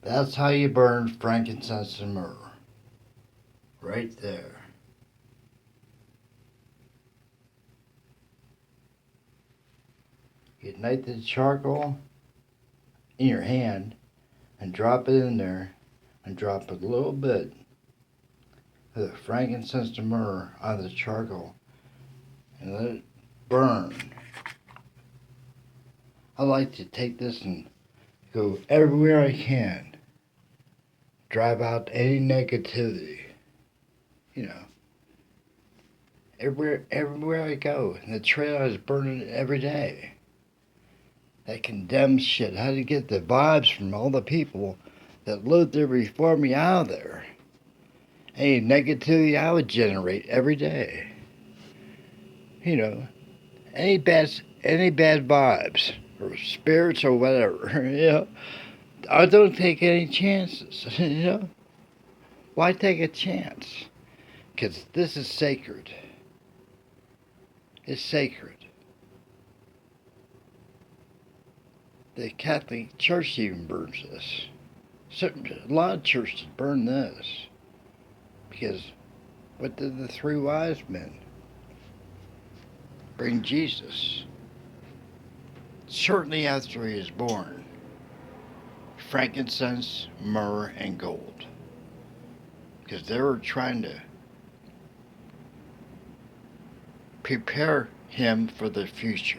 That's how you burn frankincense and myrrh. Right there. You ignite the charcoal in your hand and drop it in there and drop a little bit of the frankincense and myrrh on the charcoal and let it burn. I like to take this and go everywhere I can. Drive out any negativity. You know, everywhere I go. And the trail is burning every day. That condemned shit. How to get the vibes from all the people that lived there before me out of there. Any negativity I would generate every day. You know, any bad vibes or spirits or whatever. You know, I don't take any chances. You know, why take a chance? Because this is sacred. It's sacred. The Catholic Church even burns this. A lot of churches burn this. Because what did the three wise men bring Jesus? Shortly after he was born, frankincense, myrrh, and gold. Because they were trying to prepare him for the future.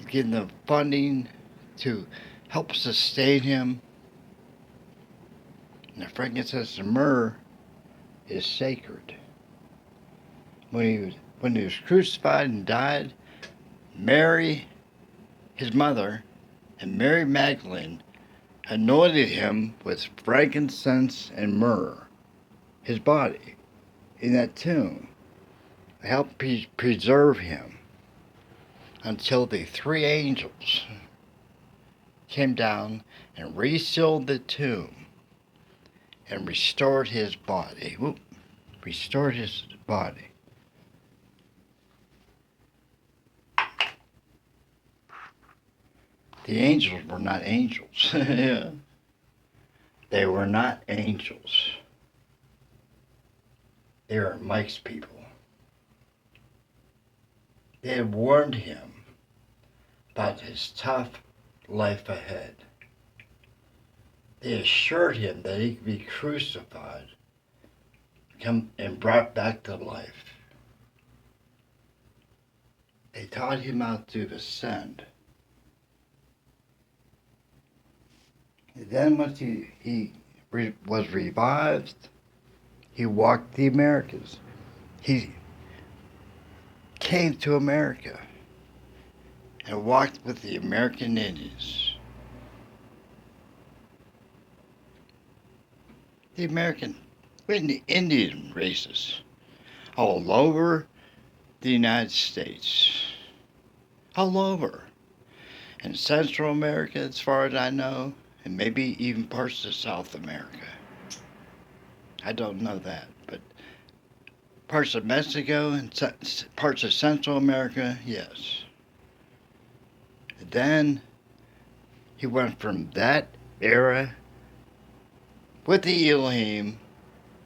Give them funding to help sustain him. And the frankincense and myrrh is sacred. When he was crucified and died, Mary, his mother, and Mary Magdalene anointed him with frankincense and myrrh, his body, in that tomb, to help preserve him until the three angels came down and resealed the tomb and restored his body. Restored his body. The angels were not angels. Yeah. They were not angels. They were Mike's people. They had warned him about his tough life ahead. They assured him that he could be crucified and brought back to life. They taught him how to ascend. And then once he was revived, he walked the Americas. He came to America and walked with the American Indians. The American Indian races all over the United States. All over. In Central America, as far as I know, and maybe even parts of South America. I don't know that, but parts of Mexico and parts of Central America, yes. And then he went from that era with the Elohim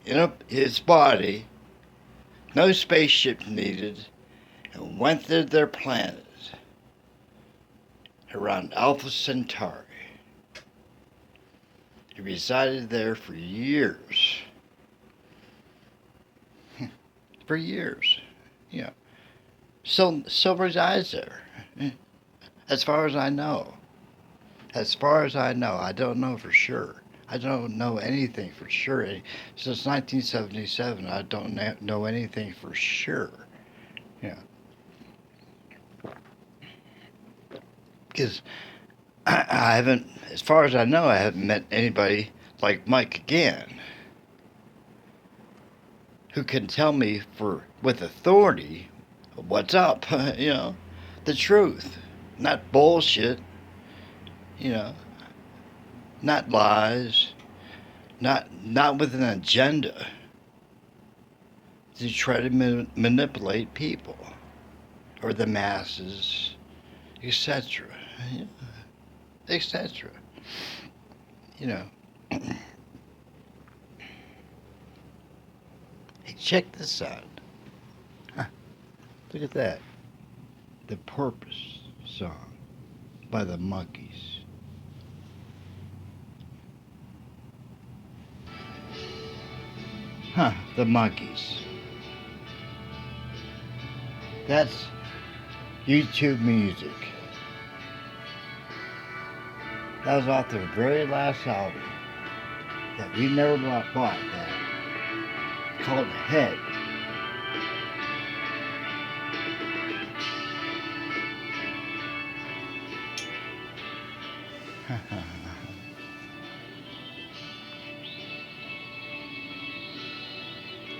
in his body, no spaceship needed, and went to their planet around Alpha Centauri. He resided there for years. For years. You know. Still resides there. As far as I know. As far as I know. I don't know for sure. I don't know anything for sure. Since 1977, I don't know anything for sure. Yeah. Because I haven't, as far as I know, I haven't met anybody like Mike again who can tell me with authority what's up, you know, the truth, not bullshit, you know, not lies, not with an agenda to try to manipulate people or the masses, etc. etc. You know, hey, check this out. Huh, look at that. The Purpose song by the Monkees. Huh, the Monkees. That's YouTube music. That was off their very last album that we never bought that. It's called Head.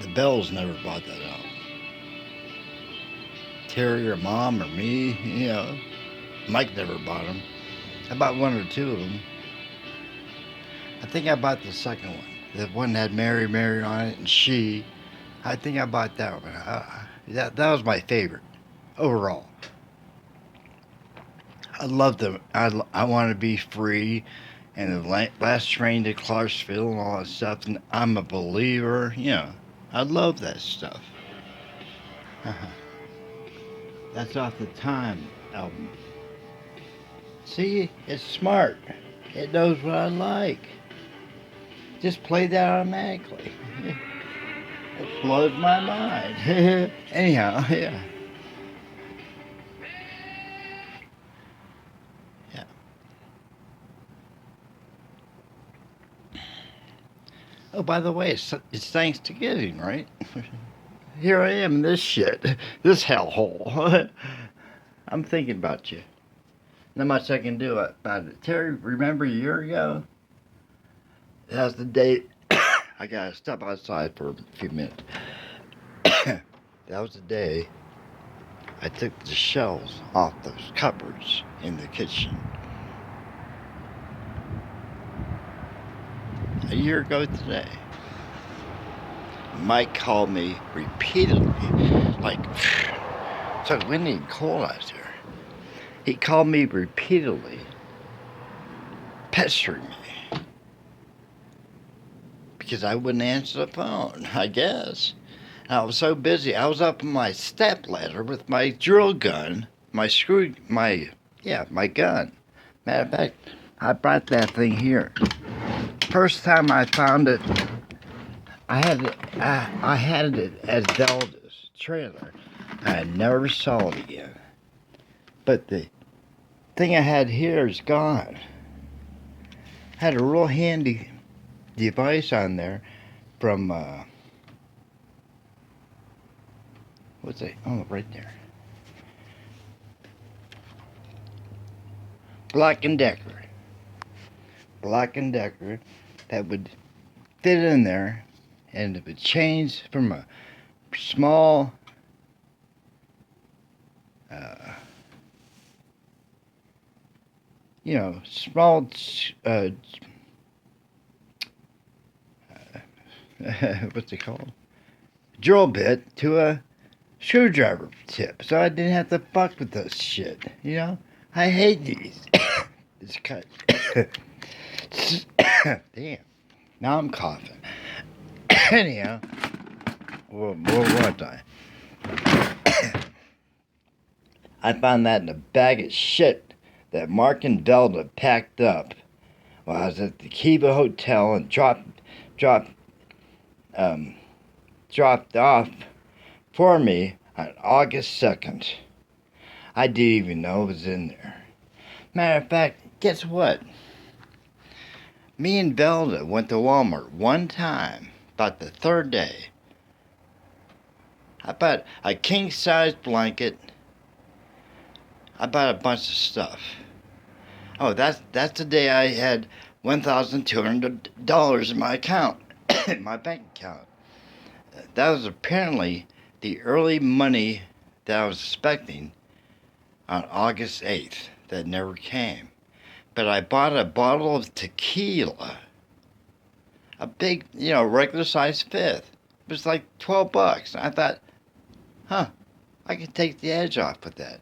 The Bells never bought that album. Terry or Mom or me, you know. Mike never bought them. I bought one or two of them. I think I bought the second one. The one that had Mary, Mary on it and She. I think I bought that one. That was my favorite overall. I love them. I want to be free, and the last train to Clarksville and all that stuff. And I'm a believer. You know, I love that stuff. That's off the Time album. See, it's smart. It knows what I like. Just play that automatically. It blows my mind. Anyhow, yeah. Yeah. Oh, by the way, it's Thanksgiving, right? Here I am in this shit. This hellhole. I'm thinking about you. Not much I can do about it. Terry, remember a year ago? That was the day. I gotta step outside for a few minutes. That was the day I took the shelves off those cupboards in the kitchen. A year ago today. Mike called me repeatedly, like, so windy and cold out there. He called me repeatedly, pestering me, because I wouldn't answer the phone, I guess. And I was so busy. I was up on my step ladder with my drill gun, my gun. Matter of fact, I brought that thing here. First time I found it, I had it at Zelda's trailer. I never saw it again. But the thing I had here is gone. Had a real handy device on there from what's it? Oh, right there. Black and Decker. Black and Decker that would fit in there, and it would change from a small small what's it called? Drill bit to a screwdriver tip, so I didn't have to fuck with this shit. You know, I hate these. It's cut. Damn. Now I'm coughing. Anyhow, what I? I found that in a bag of shit that Mark and Velda packed up while I was at the Kiva Hotel and dropped off for me on August 2nd. I didn't even know it was in there. Matter of fact, guess what? Me and Velda went to Walmart one time, about the third day. I bought a king-size blanket. I bought a bunch of stuff. Oh, that's the day I had $1,200 in my account, in my bank account. That was apparently the early money that I was expecting on August 8th that never came. But I bought a bottle of tequila, a big, regular size fifth. It was like $12. I thought, I could take the edge off with that.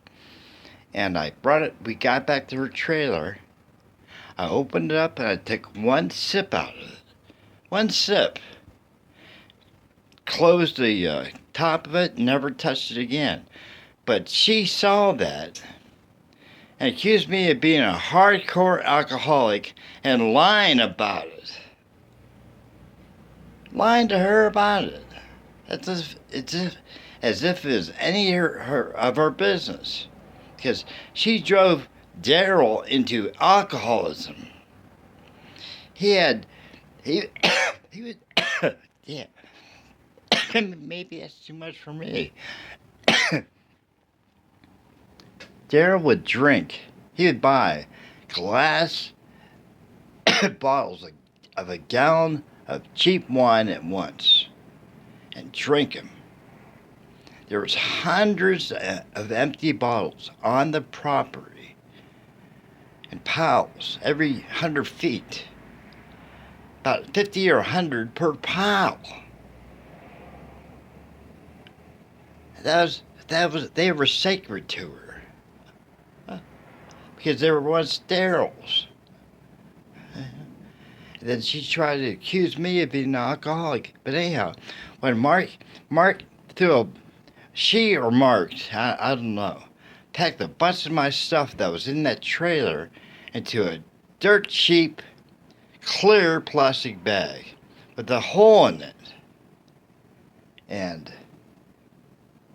And I brought it, we got back to her trailer. I opened it up and I took one sip out of it. One sip. Closed the top of it, never touched it again. But she saw that and accused me of being a hardcore alcoholic and lying about it. Lying to her about it. As if it was any of her business. Because she drove Daryl into alcoholism. He was, yeah. Maybe that's too much for me. Daryl would drink. He would buy glass bottles of a gallon of cheap wine at once and drink them. There was hundreds of empty bottles on the property and piles every 100 feet. About 50 or 100 per pile. They were sacred to her. Because they were once Daryl's. And then she tried to accuse me of being an alcoholic. But anyhow, when Mark she or Mark, I don't know, packed a bunch of my stuff that was in that trailer into a dirt cheap, clear plastic bag with a hole in it. And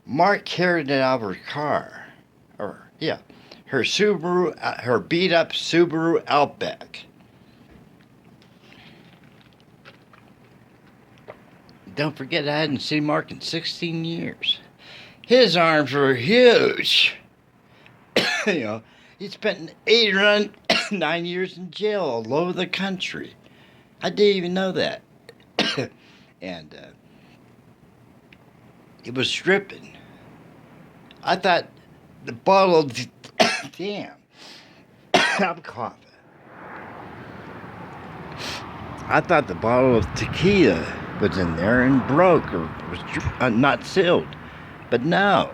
Mark carried it out of her car. Her Subaru, her beat up Subaru Outback. Don't forget, I hadn't seen Mark in 16 years. His arms were huge. He spent 8 or 9 years in jail all over the country. I didn't even know that. And it was stripping. I thought the bottle of... Damn. I'm coughing. I thought the bottle of tequila was in there and broke or was not sealed. But no.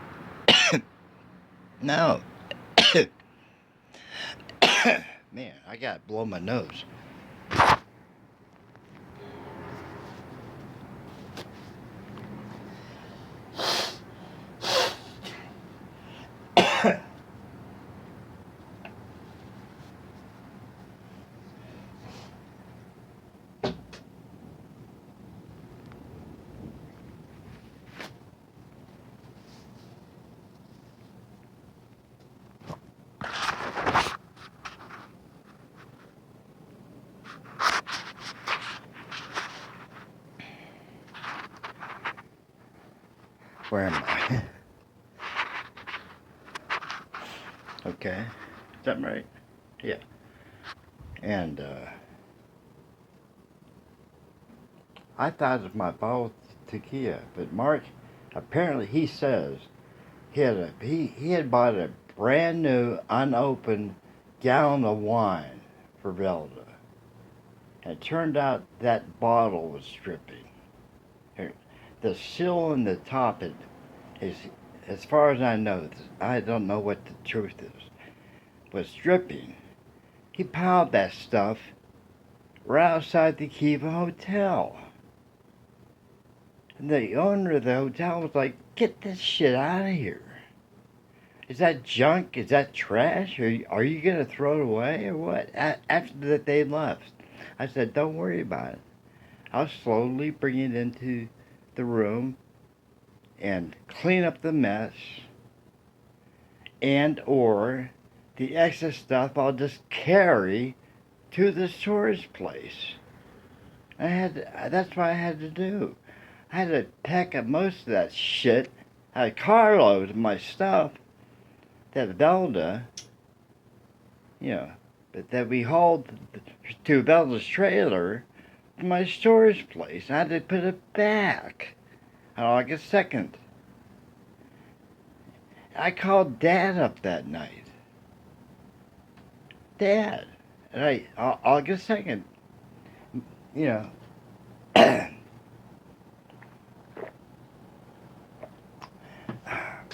No. Man, I gotta blow my nose. Where am I? Okay. Is that right? Yeah. And I thought it was my bottle of tequila, but Mark, apparently he says he had bought a brand new unopened gallon of wine for Velda. And it turned out that bottle was dripping. The seal on the top is, as far as I know, I don't know what the truth is, was dripping. He piled that stuff right outside the Kiva Hotel. And the owner of the hotel was like, "Get this shit out of here. Is that junk? Is that trash? Are you going to throw it away or what?" After that they left. I said, "Don't worry about it. I'll slowly bring it into the room and clean up the mess, and or the excess stuff I'll just carry to the storage place." That's what I had to do. I had to pack up most of that shit. I had a carload of my stuff that Velda, but that we hauled to Velda's trailer to my storage place. I had to put it back on August 2nd. I called Dad up that night. Dad, right, August 2nd,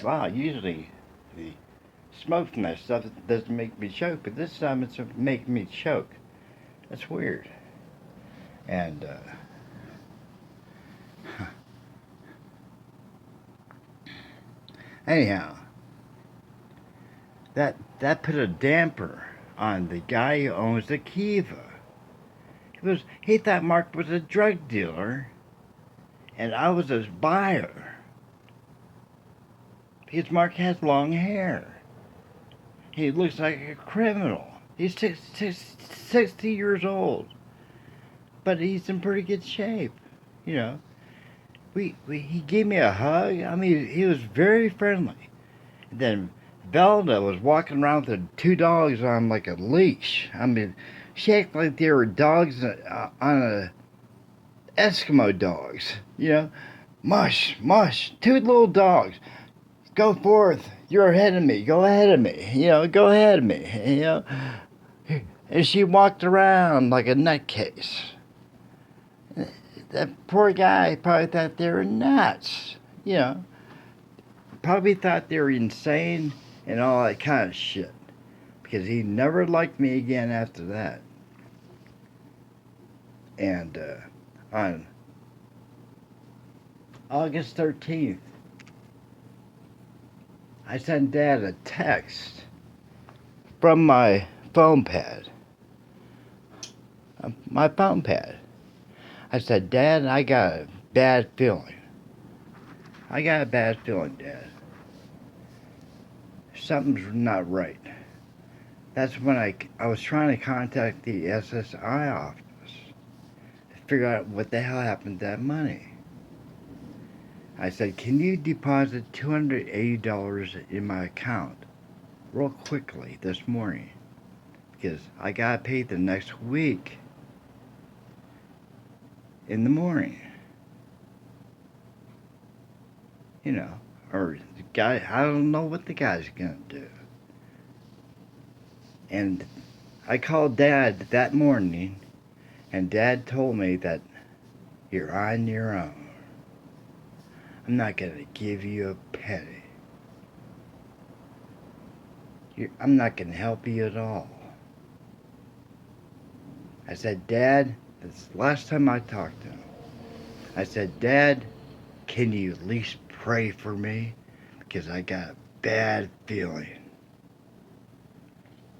wow, usually the smoke from that stuff doesn't make me choke, but this time it's making me choke. That's weird. And anyhow, that put a damper on the guy who owns the Kiva. He thought Mark was a drug dealer, and I was his buyer. Because Mark has long hair. He looks like a criminal. He's 60 years old, but he's in pretty good shape. You know, he gave me a hug. I mean, he was very friendly. And then Velda was walking around with the two dogs on like a leash. I mean, she acted like they were dogs on a Eskimo dogs. You know, mush, mush, two little dogs. Go forth. You're ahead of me. Go ahead of me. You know, go ahead of me. You know, and she walked around like a nutcase. That poor guy probably thought they were nuts. You know, probably thought they were insane and all that kind of shit. Because he never liked me again after that. And on August 13th, I sent Dad a text from my phone pad. My phone pad. I said, Dad, I got a bad feeling. I got a bad feeling, Dad. Something's not right. That's when I was trying to contact the SSI office to figure out what the hell happened to that money. I said, can you deposit $280 in my account real quickly this morning? Because I got paid the next week in the morning. You know, or the guy, I don't know what the guy's gonna do. And I called Dad that morning, and Dad told me that you're on your own. I'm not gonna give you a penny. I'm not gonna help you at all. I said, Dad, this is the last time I talked to him. I said, Dad, can you at least pray for me? Because I got a bad feeling.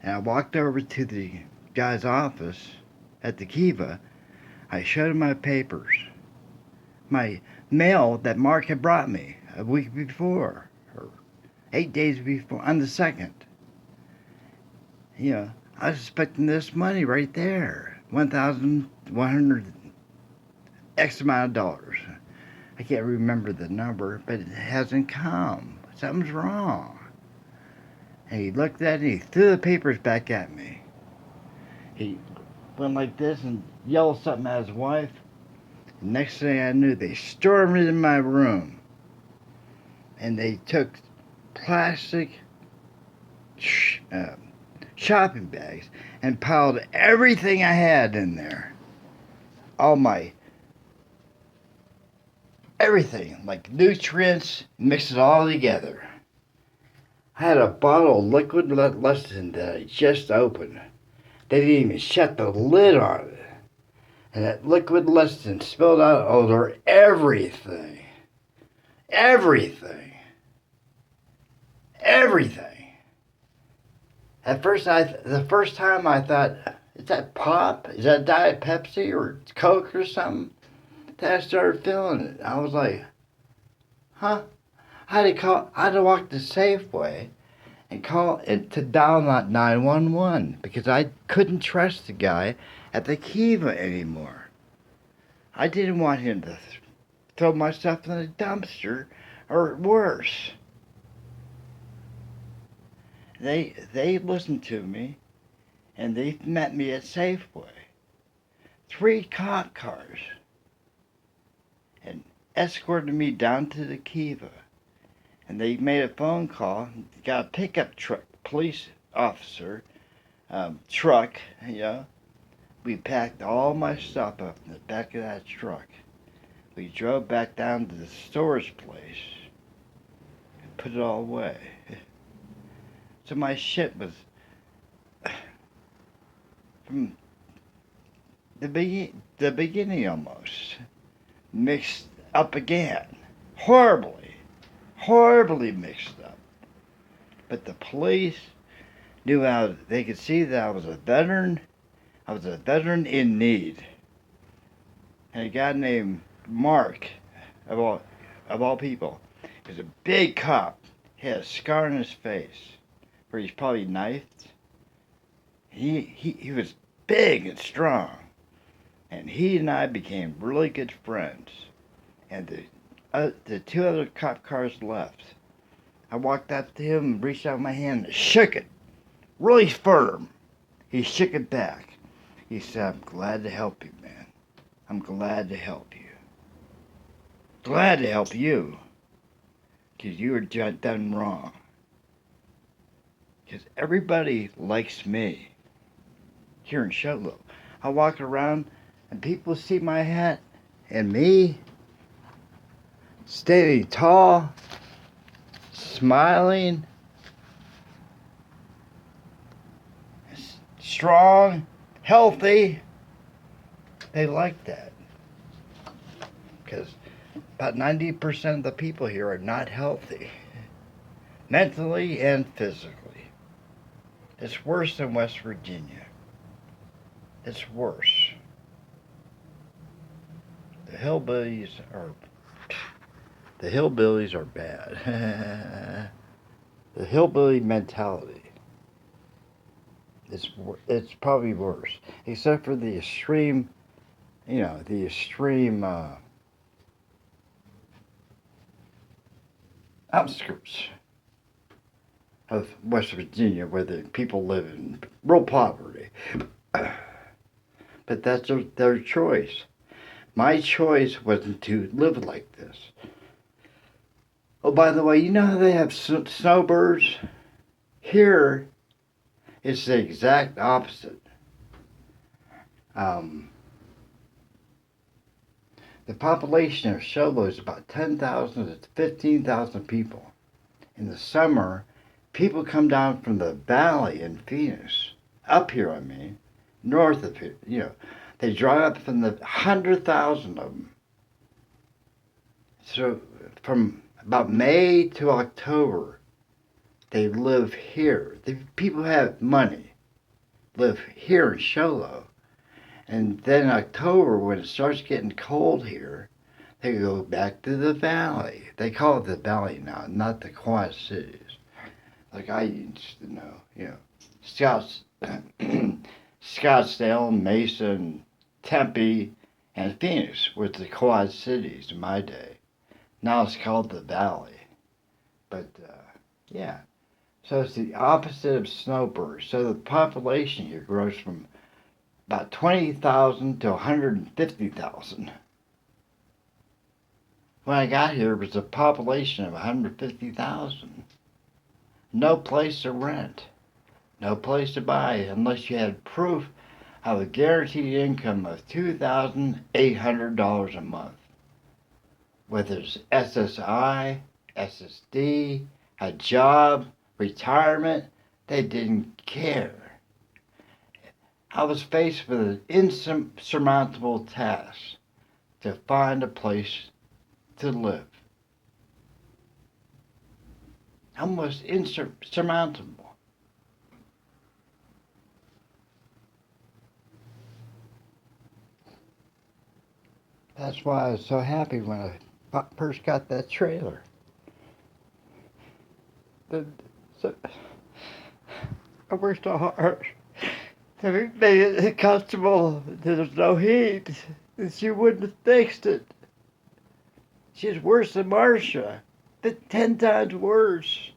And I walked over to the guy's office at the Kiva. I showed him my papers. My mail that Mark had brought me a week before, or 8 days before, on the 2nd. You know, I was expecting this money right there. 1,100 X amount of dollars. I can't remember the number, but it hasn't come. Something's wrong. And he looked at it and he threw the papers back at me. He went like this and yelled something at his wife. And next thing I knew, they stormed into my room. And they took plastic shopping bags and piled everything I had in there. All my everything, like nutrients, mix it all together. I had a bottle of liquid lecithin that I just opened. They didn't even shut the lid on it. And that liquid lecithin spilled out over everything. Everything. Everything. At first, the first time I thought, is that pop? Is that Diet Pepsi or Coke or something? Then I started feeling it. I was like, huh? I had to walk to Safeway and call it to dial 911 because I couldn't trust the guy at the Kiva anymore. I didn't want him to throw my stuff in the dumpster or worse. They listened to me and they met me at Safeway. 3 cop cars and escorted me down to the Kiva. And they made a phone call, got a pickup truck, police officer, truck, you know. We packed all my stuff up in the back of that truck. We drove back down to the storage place and put it all away. So my shit was from the beginning almost mixed up again, horribly, horribly mixed up. But the police knew they could see that I was a veteran. I was a veteran in need. And a guy named Mark, of all people, was a big cop. He had a scar on his face where he's probably knifed. He was big and strong. And he and I became really good friends. And the two other cop cars left. I walked up to him and reached out my hand and shook it. Really firm. He shook it back. He said, "I'm glad to help you, man. I'm glad to help you. Glad to help you. Because you were done wrong. Because everybody likes me here in Show Low. I walk around and people see my hat and me standing tall, smiling, strong, healthy. They like that. Because about 90% of the people here are not healthy, mentally and physically. It's worse than West Virginia. It's worse. The hillbillies are bad. The hillbilly mentality. It's probably worse, except for the extreme, outskirts of West Virginia where the people live in real poverty. But that's their choice. My choice wasn't to live like this. Oh, by the way, you know how they have snowbirds? Here, it's the exact opposite. The population of Show Low is about 10,000 to 15,000 people. In the summer, people come down from the valley in Phoenix, up here, north of here, they drive up from the 100,000 of them. So from about May to October, they live here. The people who have money live here in Show Low. And then in October, when it starts getting cold here, they go back to the valley. They call it the valley now, not the Quad Cities. Like I used to know, Scottsdale, Mason, Tempe, and Phoenix was the Quad Cities in my day. Now it's called the Valley. But, yeah. So it's the opposite of snowbirds. So the population here grows from about 20,000 to 150,000. When I got here, it was a population of 150,000. No place to rent. No place to buy unless you had proof of a guaranteed income of $2,800 a month. Whether it's SSI, SSD, a job, retirement, they didn't care. I was faced with an insurmountable task to find a place to live. Almost insurmountable. That's why I was so happy when I first got that trailer. I worked so hard to make it comfortable. There's no heat. And she wouldn't have fixed it. She's worse than Marcia. 10 times worse.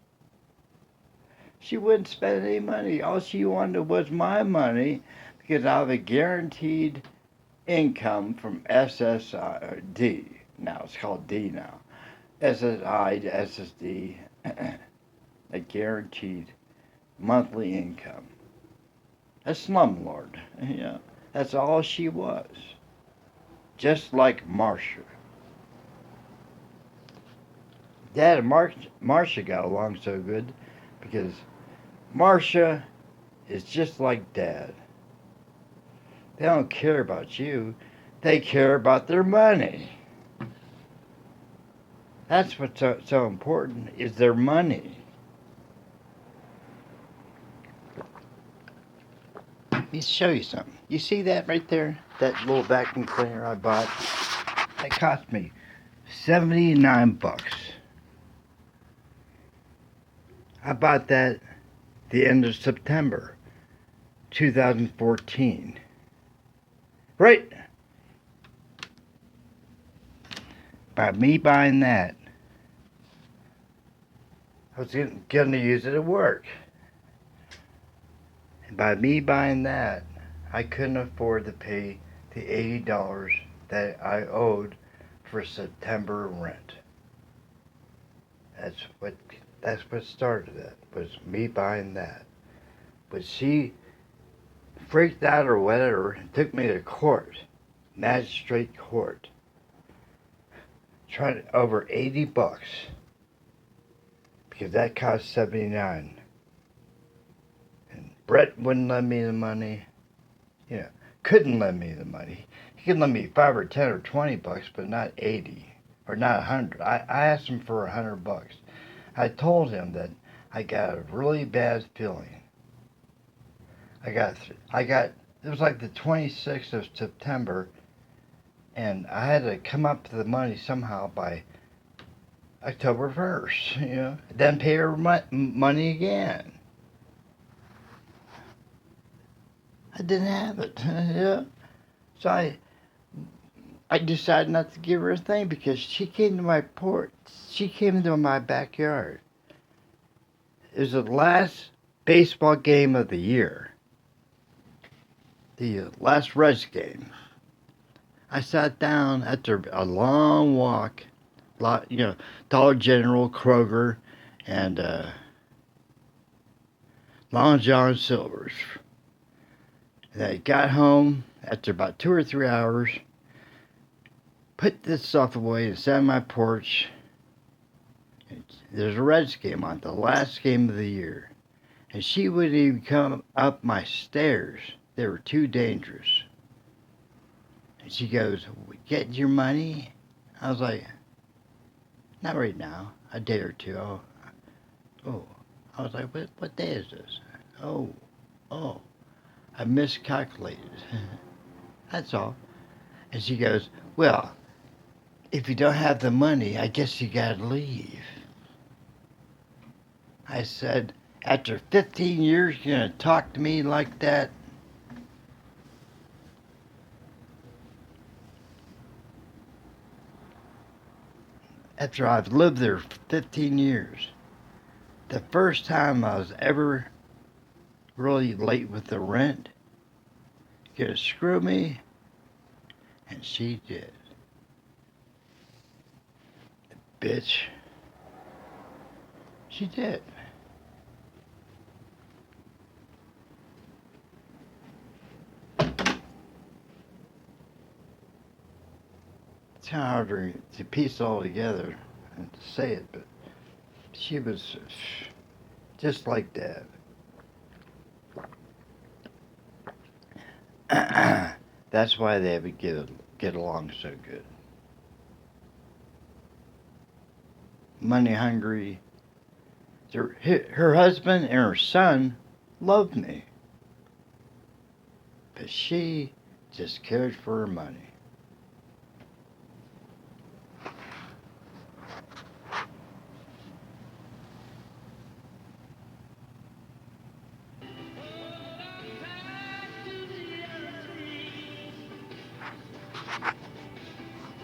She wouldn't spend any money. All she wanted was my money because I have a guaranteed income from SSI, or D. Now it's called D now. SSI to SSD. A guaranteed monthly income. A slumlord. That's all she was. Just like Marcia. Dad and Marcia got along so good because Marcia is just like Dad. They don't care about you. They care about their money. That's what's so important is their money. Let me show you something. You see that right there? That little vacuum cleaner I bought? It cost me 79 bucks. I bought that the end of September 2014. Right? By me buying that, I was going to use it at work. And by me buying that, I couldn't afford to pay the $80 that I owed for September rent. That's what started it, was me buying that. But she freaked out or whatever and took me to court, magistrate court, trying over 80 bucks because that cost 79. And Brett wouldn't lend me the money, couldn't lend me the money. He could lend me 5 or 10 or 20 bucks, but not 80 or not 100. I asked him for 100 bucks. I told him that I got a really bad feeling. It was like the 26th of September, and I had to come up to the money somehow by October 1st, then pay her money again. I didn't have it, So I decided not to give her a thing because she came to my porch. She came into my backyard. It was the last baseball game of the year. The last Reds game. I sat down after a long walk, Dollar General, Kroger, and Long John Silver's. And I got home after about 2 or 3 hours, put this stuff away and sat on my porch. There's a Reds game on, the last game of the year. And she wouldn't even come up my stairs. They were too dangerous. And she goes, "Get your money?" I was like, "Not right now. A day or two." Oh. I was like, what day is this? Oh. I miscalculated. That's all. And she goes, "Well, if you don't have the money, I guess you gotta leave." I said, "After 15 years, you're gonna talk to me like that?" After I've lived there for 15 years, the first time I was ever really late with the rent, you're gonna screw me? And she did. Bitch. She did. It's kind of hard to piece it all together and to say it, but she was just like that. That's why they would get along so good. Money hungry. Her husband and her son loved me, but she just cared for her money.